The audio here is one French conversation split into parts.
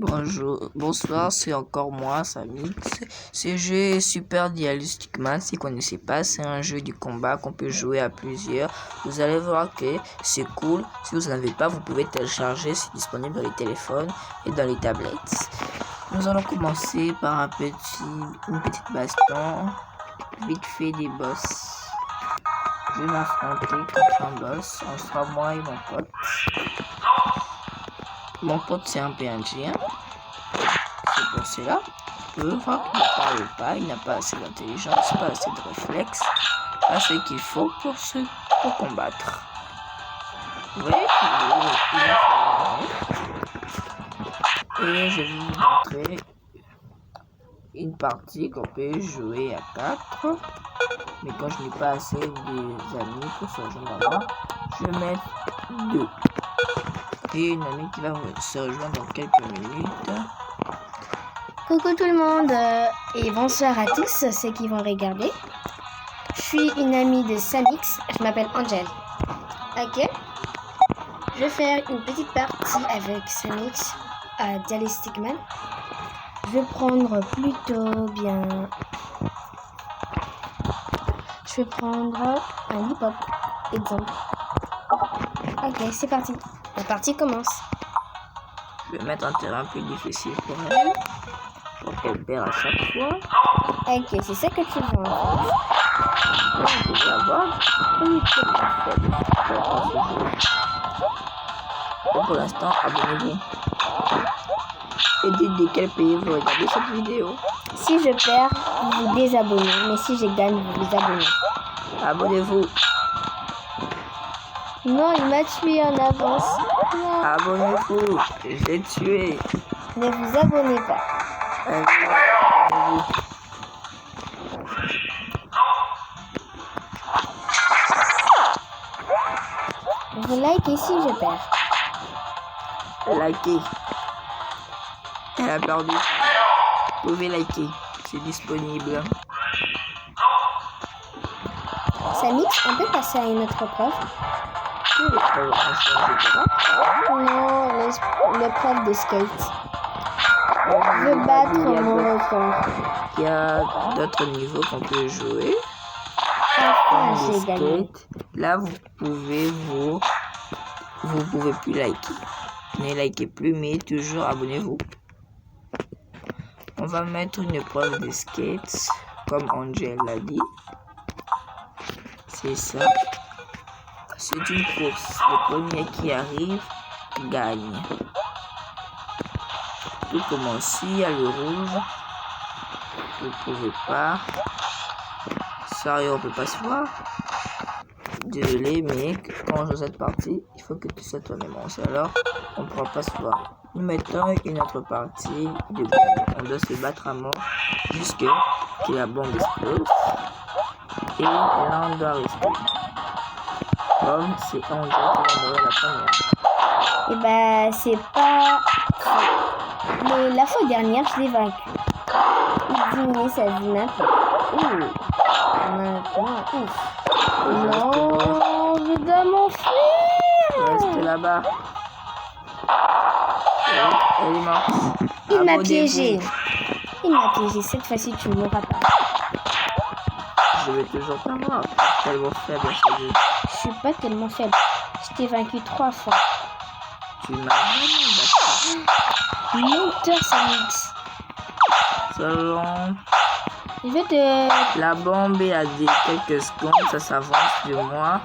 Bonjour, bonsoir, c'est encore moi, Samix. Ce jeu est Super Dialytic Man. Si vous ne connaissez pas, c'est un jeu de combat qu'on peut jouer à plusieurs. Vous allez voir que c'est cool. Si vous n'en avez pas, vous pouvez télécharger. C'est disponible dans les téléphones et dans les tablettes. Nous allons commencer par une petite baston. Vite fait des boss. Je vais m'affronter contre un boss. On sera moi et mon pote. Mon pote c'est un PNJ. C'est pour cela. On peut voir qu'il ne parle pas, il n'a pas assez d'intelligence, pas assez de réflexe, pas ce qu'il faut pour combattre. Vous voyez qu'il est et je vais vous montrer une partie qu'on peut jouer à 4. Mais quand je n'ai pas assez d'amis pour se rejoindre à moi, je vais mettre 2. Et une amie qui va se rejoindre dans quelques minutes. Coucou tout le monde et bonsoir à tous ceux qui vont regarder. Je suis une amie de Samix, je m'appelle Angel. Ok. Je vais faire une petite partie avec Samix à Dialytic Man. Je vais prendre plutôt bien. Je vais prendre un hip-hop, exemple. Ok, c'est parti. La partie commence. Je vais mettre un terrain plus difficile pour elle. Pour qu'elle perd à chaque fois. Ok, c'est ça que tu veux. Vous pouvez avoir une petite faible. Pour l'instant, abonnez-vous. Et dites de quel pays vous regardez cette vidéo. Si je perds, vous vous désabonnez. Mais si je gagne, vous vous abonnez. Abonnez-vous. Non, il m'a tué en avance. Non. Abonnez-vous. J'ai tué. Ne vous abonnez pas. Abonnez-vous. Vous likez si je perds. Likez. Elle a perdu. Vous pouvez liker. C'est disponible. Samix, on peut passer à une autre preuve? Non, l'épreuve de skate. Je veux battre mon record. Il y a d'autres niveaux qu'on peut jouer. Enfin, j'ai gagné. Là, vous pouvez plus liker. Ne likez plus, mais toujours abonnez-vous. On va mettre une épreuve de skate, comme Angel l'a dit. C'est ça. C'est une course. Le premier qui arrive gagne. Tout commence ici, à le rouge. Vous ne pouvez pas. Sérieux, on peut pas se voir. Désolé, mais quand on joue cette partie, il faut que tu sois toi-même. Alors, on ne pourra pas se voir. Nous mettons une autre partie de bombe. On doit se battre à mort jusqu'à que la bombe explose. Et là, on doit rester. Comme c'est Angel qui va mourir la première. Et bah, c'est pas. Mais la fois dernière, je l'ai vaincu. Il diminue sa vie maintenant. Maintenant, ouf. Non, je dois m'enfuir. Reste là-bas. Elle est morte. Il m'a piégé. Il m'a piégé. Cette fois-ci, tu ne mourras pas. Je vais toujours pas voir. Tellement faible à ce jeu. Je suis pas tellement faible. Je t'ai vaincu 3 fois. Tu m'as vraiment battu. Menteur, Samix. Selon Je vais te... la bombe est à quelques secondes, ça s'avance de moi.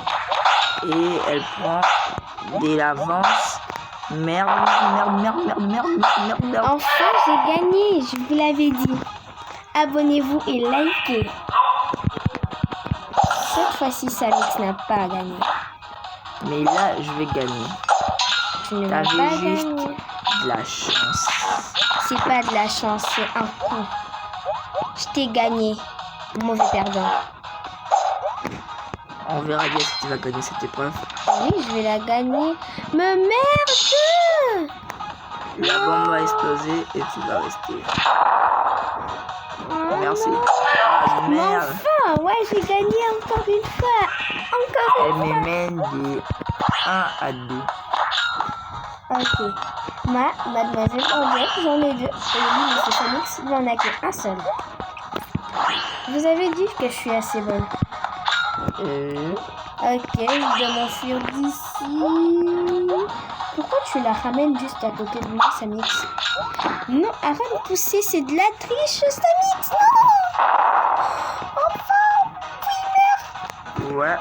Et elle prend de l'avance. Merde. Enfin, j'ai gagné. Je vous l'avais dit. Abonnez-vous et likez. Cette fois-ci, Samix n'a pas gagné. Mais là, je vais gagner. Tu ne vas T'avais pas juste gagner. de la chance. C'est pas de la chance, c'est un coup. Je t'ai gagné. Mauvais perdant. On verra bien si tu vas gagner cette épreuve. Oui, je vais la gagner. Mais merde! La bombe va exploser et tu vas rester. Merci. Ah, Mais merde. enfin, ouais, j'ai gagné encore une fois. Encore Elle une me mène de 1 à 2. Ok. Moi, mademoiselle Angel, j'en ai 2. Et lui, monsieur Samix, il n'en a qu'un seul. Vous avez dit que je suis assez bonne. Ok, je dois m'enfuir d'ici. Pourquoi tu la ramènes juste à côté de moi, Samix? Non, arrête de pousser, c'est de la triche, Samix, non! Enfin! Oui, merde! Ouais.